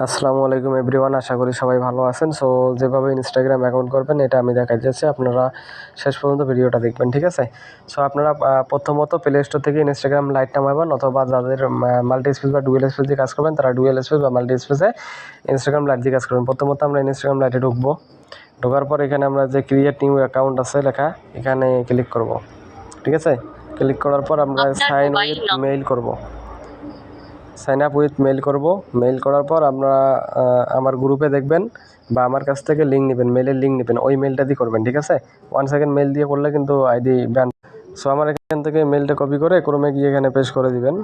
আসসালামু আলাইকুম এভরিওয়ান, আশা করি সবাই ভালো আছেন। সো যেভাবে ইনস্টাগ্রাম অ্যাকাউন্ট করবেন এটা আমি দেখা যাচ্ছে, আপনারা শেষ পর্যন্ত ভিডিওটা দেখবেন, ঠিক আছে? সো আপনারা প্রথমত প্লে স্টোর থেকে ইনস্টাগ্রাম লাইট নামাবেন, অথবা যাদের মাল্টি স্পেস বা ডুয়েল স্পেস দিয়ে কাজ করবেন তারা ডুয়েল স্পেস বা মাল্টি স্পেসে ইনস্টাগ্রাম লাইট দিয়ে কাজ করবেন। প্রথমত আমরা ইনস্টাগ্রাম লাইটে ঢোকার পর এখানে আমরা যে ক্রিয়েট নিউ অ্যাকাউন্ট আছে লেখা, এখানে ক্লিক করব, ঠিক আছে? ক্লিক করার পর আমরা সাইন উইথ মেইল করব, সাইন আপ উইথ মেইল করব। মেইল করার পর আমরা আমার গ্রুপে দেখবেন বা আমার কাছ থেকে লিঙ্ক নেবেন, মেইলের লিঙ্ক নেবেন, ওই মেইলটা দিয়ে করবেন, ঠিক আছে? 1 সেকেন্ড মেইল দিয়ে করলে কিন্তু আইডি ব্যান। সো আমার এখান থেকে মেইলটা কপি করে ক্রমে গিয়ে এখানে পেস্ট করে দিবেন,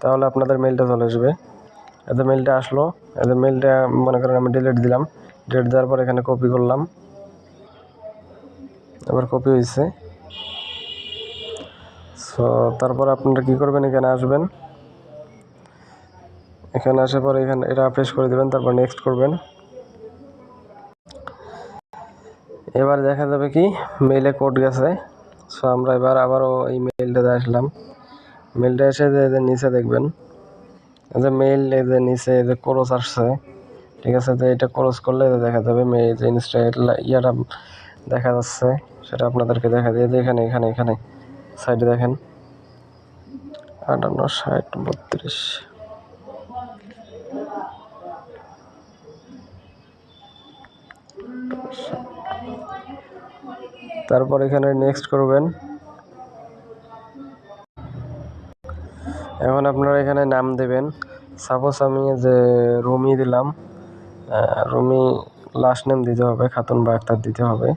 তাহলে আপনাদের মেইলটা চলে আসবে। এতে মেইলটা আসলো, এতে মেইলটা মনে করেন আমি ডিলিট দিলাম, ডিলিট দেওয়ার পর এখানে কপি করলাম, এবার কপি হয়েছে। সো তারপর আপনারা কী করবেন, এখানে আসবেন, এখানে আসার পর এখানে এটা পেস্ট করে দেবেন, তারপর নেক্সট করবেন। এবার দেখা যাবে কি মেইলে কোড গেছে। সো আমরা এবার আবারও এই মেইলটাতে আসলাম, মেইলটা এসে যে নিচে দেখবেন যে মেইল, এই যে নিচে এই যে ক্রস আসছে, ঠিক আছে? তো এটা ক্রস করলে দেখা যাবে যে ইনস্টা ইয়াটা দেখা যাচ্ছে, সেটা আপনাদেরকে দেখা দিয়ে যে এখানে এখানে এখানে সাইডে দেখেন 58 60 32। তারপর এখানে নেক্সট করবেন। এখন আপনারা এখানে নাম দেবেন, সাপোজ আমি যে রুমি দিলাম, রুমি লাস্ট নেম দিতে হবে, খাতুন বা আক্তার দিতে হবে।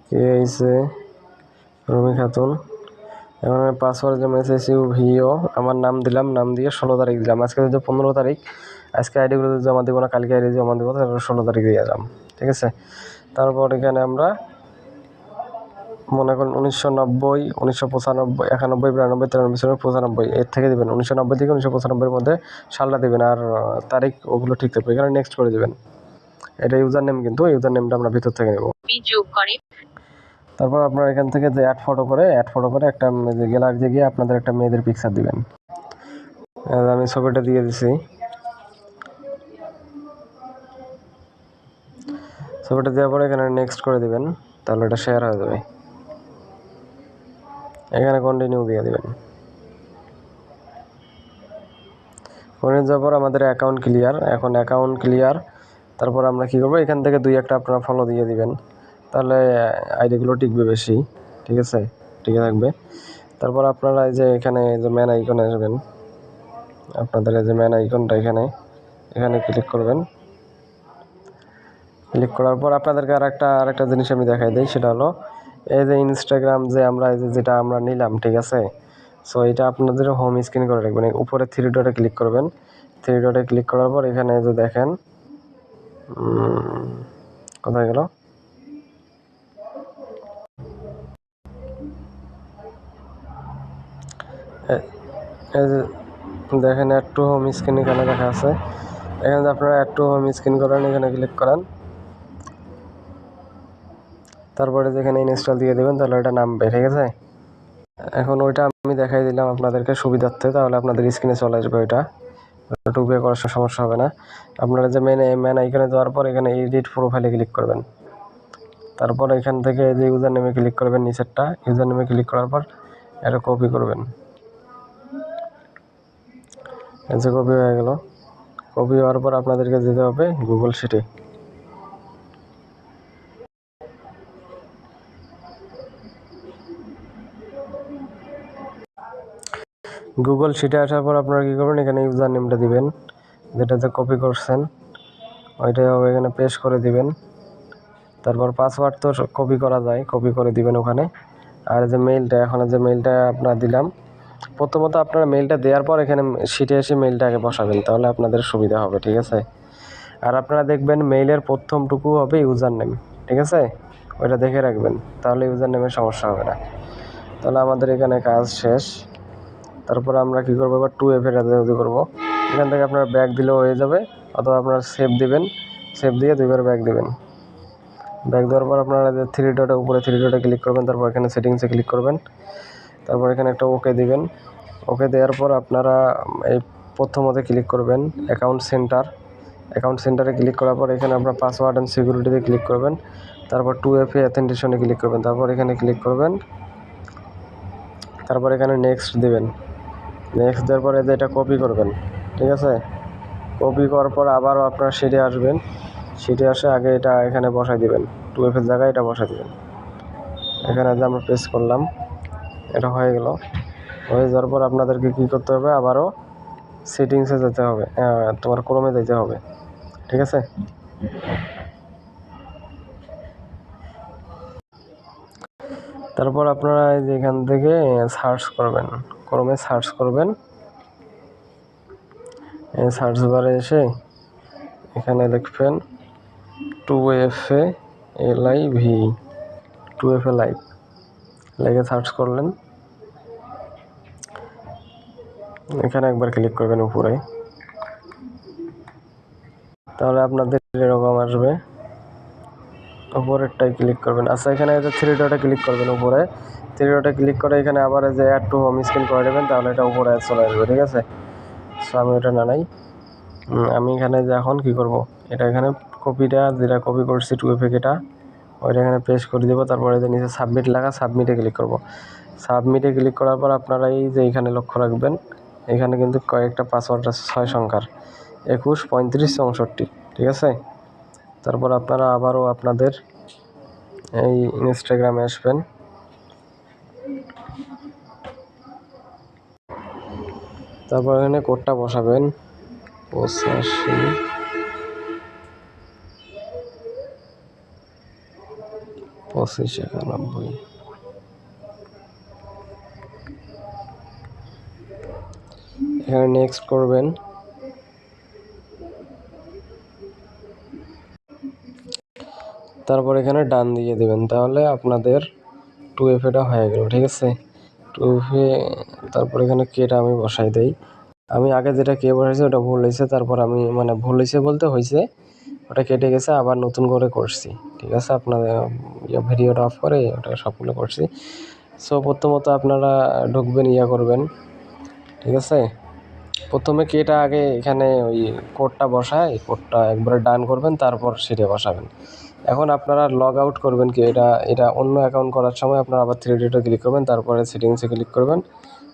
কে হয়েছে রুমি খাতুন। এখন পাসওয়ার্ড যে মেসেজ ভিও আমার নাম দিলাম, নাম দিয়ে 16 তারিখ দিলাম। আজকে যদি 15 তারিখ, আজকে আইডিগুলো জমা দেবো না, কালকে আইডি জমা দেবো, তারপর 16 তারিখ দিয়ে দিলাম, ঠিক আছে? তারপর এখানে আমরা মনে করুন 1990, 1995, 91, 92, 93, 94, 95 এর থেকে দেবেন। 1990 থেকে 1995 মধ্যে সালটা দেবেন, আর তারিখ ওগুলো ঠিক থাকবে। এখানে নেক্সট করে দেবেন। এটা ইউজার নেম, কিন্তু ইউজার নেমটা আমরা ভিতর থেকে নেব। তারপর আপনারা এখান থেকে যে অ্যাড ফটো করে একটা গ্যালারিতে গিয়ে আপনাদের একটা মেয়েদের পিকচার দিবেন। আমি ছবিটা দিয়ে দিছি, ছবিটা দেওয়ার পরে এখানে নেক্সট করে দিবেন, তাহলে এটা শেয়ার হয়ে যাবে। এখানে কন্টিনিউ দিয়ে দিবেন। কন্টিনিউ যাওয়ার পর আমাদের অ্যাকাউন্ট ক্লিয়ার। এখন অ্যাকাউন্ট ক্লিয়ার, তারপর আমরা কী করবো, এখান থেকে 2-1টা আপনারা ফলো দিয়ে দিবেন, তাহলে আইডিগুলো টিকবে বেশি, ঠিক আছে? টিকে থাকবে। তারপর আপনারা এই যে এখানে যে ম্যান আইকনে আসবেন, আপনাদের এই যে ম্যান আইকনটা এখানে ক্লিক করবেন। ক্লিক করার পর আপনাদেরকে আরেকটা জিনিস আমি দেখাই দিই, সেটা হলো এই যে ইনস্টাগ্রাম যে আমরা যেটা আমরা নিলাম, ঠিক আছে? সো এটা আপনাদের হোম স্ক্রিন করে রাখবেন। উপরে 3 ডটে ক্লিক করবেন, 3 ডটে ক্লিক করার পর এখানে যে দেখেন কোথায় গেল, এই যে দেখেন অ্যাড টু হোম স্ক্রিন এখানে দেখা আছে। এখানে আপনারা অ্যাড টু হোম স্ক্রিন করেন, এখানে ক্লিক করেন, তারপরে যেখানে ইনস্টল দিয়ে দেবেন, তাহলে এটা নামবে, ঠিক আছে? এখন ওইটা আমি দেখাই দিলাম আপনাদেরকে সুবিধার্থে, তাহলে আপনাদের স্ক্রিনে চলে আসবে ওইটা, টুপে করার সমস্যা হবে না। আপনারা যে ম্যান আইকনে যাওয়ার পর এখানে এডিট প্রোফাইলে ক্লিক করবেন, তারপর এখান থেকে যে ইউজার নেমে ক্লিক করবেন, নিচেরটা ইউজার নেমে ক্লিক করার পর এটা কপি করবেন। এই যে কপি হয়ে গেল। কপি হওয়ার পর আপনাদেরকে যেতে হবে গুগল শিটে। গুগল শিটে আসার পর আপনারা কী করবেন, এখানে ইউজার নেমটা দিবেন, যেটাতে কপি করছেন ওইটাই হবে, এখানে পেস্ট করে দিবেন। তারপর পাসওয়ার্ড তো কপি করা যায়, কপি করে দিবেন ওখানে। আর যে মেইলটা, এখন যে মেইলটা আপনারা দিলাম, প্রথমত আপনারা মেইলটা দেওয়ার পর এখানে শিটে এসে মেইলটা আগে বসাবেন, তাহলে আপনাদের সুবিধা হবে, ঠিক আছে? আর আপনারা দেখবেন মেইলের প্রথমটুকু হবে ইউজার নেম, ঠিক আছে? ওইটা দেখে রাখবেন, তাহলে ইউজার নেমের সমস্যা হবে না। তাহলে আমাদের এখানে কাজ শেষ। তারপর আমরা কী করবো, এবার 2F রাজাউদি করবো। এখান থেকে আপনারা ব্যাক দিলেও হয়ে যাবে, অথবা আপনারা সেভ দিবেন, সেভ দিয়ে 2বার ব্যাক দেবেন। ব্যাক দেওয়ার পর আপনারা যে 3 ডটে উপরে 3 ডটে ক্লিক করবেন, তারপর এখানে সেটিংসে ক্লিক করবেন, তারপর এখানে একটা ওকে দিবেন। ওকে দেওয়ার পর আপনারা এই প্রথমতে ক্লিক করবেন অ্যাকাউন্ট সেন্টারে ক্লিক করার পর এখানে আপনার পাসওয়ার্ড অ্যান্ড সিকিউরিটিতে ক্লিক করবেন, তারপর 2FA অথেন্টিকেশনে ক্লিক করবেন, তারপর এখানে ক্লিক করবেন, তারপর এখানে নেক্সট দেবেন। নেক্সট দেওয়ার পরে এটা কপি করবেন, ঠিক আছে। কপি করার পর আবারও আপনারা সিটে আসবেন, সিটে আসে আগে এটা এখানে বসাই দিবেন, 2FA জায়গায় এটা বসাই দিবেন। এখানে যে আমরা প্রেস করলাম, এটা হয়ে গেল। হয়ে যাওয়ার পর আপনাদেরকে কী করতে হবে, আবারও সেটিংসে যেতে হবে, তোমার ক্রোমে যেতে হবে, ঠিক আছে। তারপর আপনারা এই যে এখান থেকে সার্চ করবেন, ক্রোমে সার্চ করবেন। এই সার্চ বারে এসে এখানে লিখবেন 2FA LIV, 2FA লাইভ লিখে সার্চ করলেন। এখানে একবার ক্লিক করবেন উপরে, তাহলে আপনাদের এরকম আসবে। উপরেরটাই ক্লিক করবেন। আচ্ছা, এখানে যে 3 ডটে ক্লিক করবেন, উপরে 3 ডটে ক্লিক করে এখানে আবার যে অ্যাড টু হোম স্ক্রিন করে দেবেন, তাহলে এটা উপরে চলে আসবে, ঠিক আছে। সো আমি এটা নাই, আমি এখানে যে এখন কী করব, এটা এখানে কপিটা যেটা কপি করছি 2FA এটা ওইটা এখানে পেস্ট করে দেবো। তারপরে যে নিচে সাবমিট লেখা, সাবমিটে ক্লিক করব। সাবমিটে ক্লিক করার পর আপনারা এই যে এখানে লক্ষ্য রাখবেন, এখানে কিন্তু কয়েকটা পাসওয়ার্ড আছে 6 সংখ্যার, 21, 35, 64, ঠিক আছে। তারপর আপনারা আবারও আপনাদের এই ইনস্টাগ্রামে আসবেন, তারপর এখানে কোডটা বসাবেন 85, 25, 91। এখানে নেক্সট করবেন। তারপর এখানে ডান দিয়ে দেবেন, তাহলে আপনাদের 2FAটা হয়ে গেল, ঠিক আছে। 2FA, তারপর এখানে কেটা আমি বসাই দেই। আমি আগে যেটা কে বসাইছি ওটা ভুল হয়েছে, তারপর আমি ভুল হয়েছে বলতে হয়েছে ওটা কেটে গেছে, আবার নতুন করে করছি, ঠিক আছে। আপনাদের ভিডিওটা অফ করে ওটা সবগুলো করছি। সো প্রথমত আপনারা ঢুকবেন, করবেন, ঠিক আছে। প্রথমে কেটা আগে এখানে ওই কোডটা বসায়, কোডটা একবারে ডান করবেন, তারপর সেটা বসাবেন। এখন আপনারা লগ আউট করবেন কি, এটা অন্য অ্যাকাউন্ট করার সময় আপনারা আবার 3 ডটে ক্লিক করবেন, তারপরে সেটিংসে ক্লিক করবেন,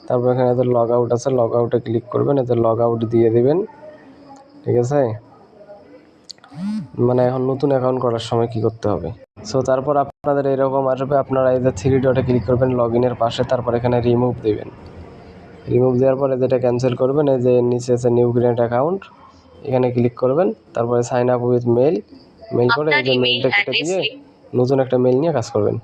তারপর এখানে এদের লগ আউট আছে, লগ আউটে ক্লিক করবেন, এদের লগ আউট দিয়ে দেবেন, ঠিক আছে। এখন নতুন অ্যাকাউন্ট করার সময় কি করতে হবে। সো তারপর আপনাদের এরকম আসবে, আপনারা এই যে 3 ডটে ক্লিক করবেন লগ ইনের পাশে, তারপর এখানে রিমুভ দেবেন। রিমুভ দেওয়ার পরে যেটা ক্যান্সেল করবেন, এই যে নিচে আছে নিউ ক্রিয়েট অ্যাকাউন্ট, এখানে ক্লিক করবেন, তারপরে সাইন আপ উইথ মেল করে এই যে মেলটা কেটে দিয়ে নতুন একটা মেল নিয়ে কাজ করবেন।